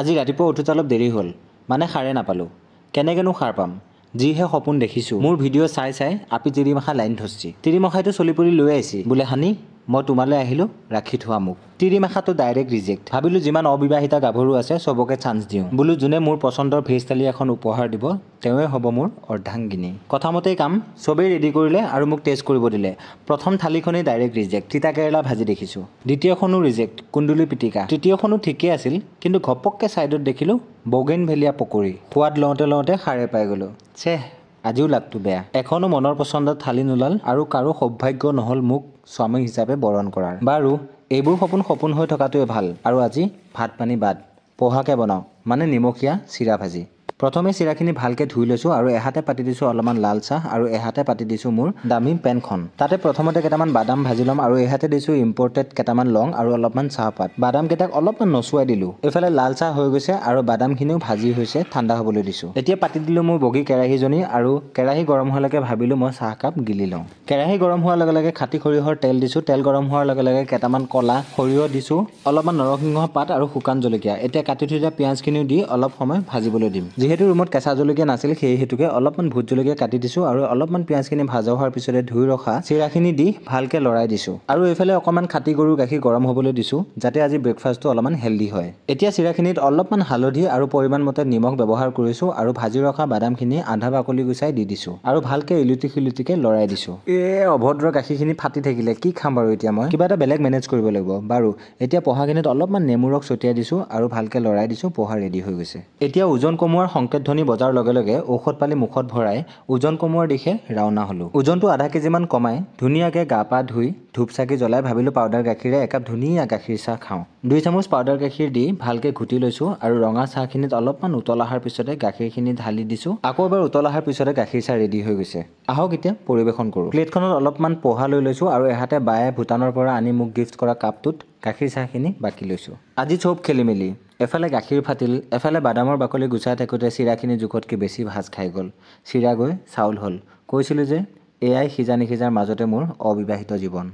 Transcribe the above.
আজি ৰাতিপুৱা উঠোতে অলপ দেৰি হ'ল, মানে সাৰে নাপালোঁ। কেনেকেনো সাৰ পাম? যিহে সপোন দেখিছোঁ। মোৰ ভিডিঅ' চাই চাই আপি তিৰিমাখা লাইন ধৰছি। তিৰিমখাইতো চলি পৰি লৈ আহিছি। বোলে হানি মই তোমালৈ আহিলোঁ, ৰাখি থোৱা মোক। তিৰিমাখাটো ডাইৰেক্ট ৰিজেক্ট। ভাবিলোঁ যিমান অবিবাহিতা গাভৰু আছে চবকে চান্স দিওঁ। বোলো যোনে মোৰ পচন্দৰ ভেজ থালি এখন উপহাৰ দিব তেওঁৱে হ'ব মোৰ অৰ্ধাংগিনী। কথামতেই কাম, চবেই ৰেডি কৰিলে আৰু মোক টেষ্ট কৰিব দিলে। প্ৰথম থালিখনেই ডাইৰেক্ট ৰিজেক্ট। তিতা কেৰেলা ভাজি দেখিছোঁ। দ্বিতীয়খনো ৰিজেক্ট, কুন্দুলি পিটিকা। তৃতীয়খনো ঠিকেই আছিল, কিন্তু ঘপককৈ ছাইডত দেখিলোঁ বগেনভেলিয়া পকৰি। সোৱাদ লওঁতে লওঁতে সাৰে পাই গ'লোঁ। চেহ, আজিও লাগটো বেয়া। এখনো মনৰ পচন্দত থালি নোলাল আৰু কাৰো সৌভাগ্য নহ'ল মোক স্বামী হিচাপে বৰণ কৰাৰ। বাৰু এইবোৰ সপোন হৈ থকাটোৱে ভাল। আৰু আজি ভাত পানী বাদ, পহাকে বনাওঁ, মানে নিমখীয়া চিৰা ভাজি। প্ৰথমে চিৰাখিনি ভালকৈ ধুই লৈছোঁ আৰু এহাতে পাতি দিছোঁ অলপমান লাল চাহ আৰু এহাতে পাতি দিছোঁ মোৰ দামী পেনখন। তাতে প্ৰথমতে কেইটামান বাদাম ভাজি ল'ম আৰু এহাতে দিছোঁ ইম্পৰ্টেড কেইটামান লং আৰু অলপমান চাহপাত। বাদামকেইটাক অলপমান নচুৱাই দিলোঁ। এইফালে লাল চাহ হৈ গৈছে আৰু বাদামখিনিও ভাজি হৈছে, ঠাণ্ডা হ'বলৈ দিছোঁ। এতিয়া পাতি দিলোঁ মোৰ বগী কেৰাহীজনী আৰু কেৰাহী গৰম হোৱালৈকে ভাবিলোঁ মই চাহকাপ গিলি লওঁ। কেৰাহী গৰম হোৱাৰ লগে লগে খাটি সৰিয়হৰ তেল দিছোঁ। তেল গৰম হোৱাৰ লগে লগে কেইটামান ক'লা সৰিয়হ দিছোঁ, অলপমান নৰসিংহ পাত আৰু শুকান জলকীয়া। এতিয়া কাটি থৈ দিয়া পিঁয়াজখিনিও দি অলপ সময় ভাজিবলৈ দিম। যিহেতু ৰুমত কেঁচা জলকীয়া নাছিল সেই হেতুকে অলপমান ভোট জলকীয়া কাটি দিছোঁ আৰু অলপমান পিঁয়াজখিনি ভাজা হোৱাৰ পিছতে ধুই ৰখা চিৰাখিনি দি ভালকৈ লৰাই দিছোঁ। আৰু এইফালে অকণমান খাটি গৰুৰ গাখীৰ গৰম হ'বলৈ দিছোঁ, যাতে আজি ব্ৰেকফাষ্টটো অলপমান হেল্ডি হয়। এতিয়া চিৰাখিনিত অলপমান হালধি আৰু পৰিমাণ মতে নিমখ ব্যৱহাৰ কৰিছোঁ আৰু ভাজি ৰখা বাদামখিনি আধা বাকলি গুচাই দি দিছোঁ আৰু ভালকৈ ইলুটি শিলুটিকৈ লৰাই দিছোঁ। অভদ্ৰ গাখীৰখিনি ফাটি থাকিলে, কি খাম বাৰু এতিয়া মই? কিবা এটা বেলেগ মেনেজ কৰিব লাগিব। বাৰু এতিয়া পহাখিনিত অলপমান নেমু ৰস ছটিয়াই দিছোঁ আৰু ভালকৈ লৰাই দিছোঁ। পহা ৰেডি হৈ গৈছে। এতিয়া ওজন কমোৱাৰ সংকেত ধ্বনি বজাৰ লগে লগে ঔষধ পালি মুখত ভৰাই ওজন কমোৱাৰ দিশে ৰাওনা হ'লোঁ। ওজনটো আধা কেজিমান কমাই ধুনীয়াকৈ গা পা ধুই ধূপ চাকি জ্বলাই ভাবিলোঁ পাউডাৰ গাখীৰে একাপ ধুনীয়া গাখীৰ চাহ খাওঁ। 2 চামুচ পাউডাৰ গাখীৰ দি ভালকৈ ঘুটি লৈছোঁ আৰু ৰঙা চাহখিনিত অলপমান উতল অহাৰ পিছতে গাখীৰখিনি ঢালি দিছোঁ। আকৌ এবাৰ উতল অহাৰ পিছতে গাখীৰ চাহ ৰেডি হৈ গৈছে। আহক এতিয়া পৰিৱেশন কৰোঁ। প্লেটখনত অলপমান পহা লৈ লৈছোঁ আৰু এহাতে বায়ে ভূটানৰ পৰা আনি মোক গিফ্ট কৰা কাপটোত গাখীৰ চাহখিনি বাকি লৈছোঁ। আজি চব খেলিমেলি, এফালে গাখীৰ ফাটিল, এফালে বাদামৰ বাকলি গুচাই থাকোঁতে চিৰাখিনি জোখতকৈ বেছি ভাজ খাই গ'ল। চিৰা গৈ চাউল হ'ল। কৈছিলোঁ যে এয়াই সিজা নিসিজাৰ মাজতে মোৰ অবিবাহিত জীৱন।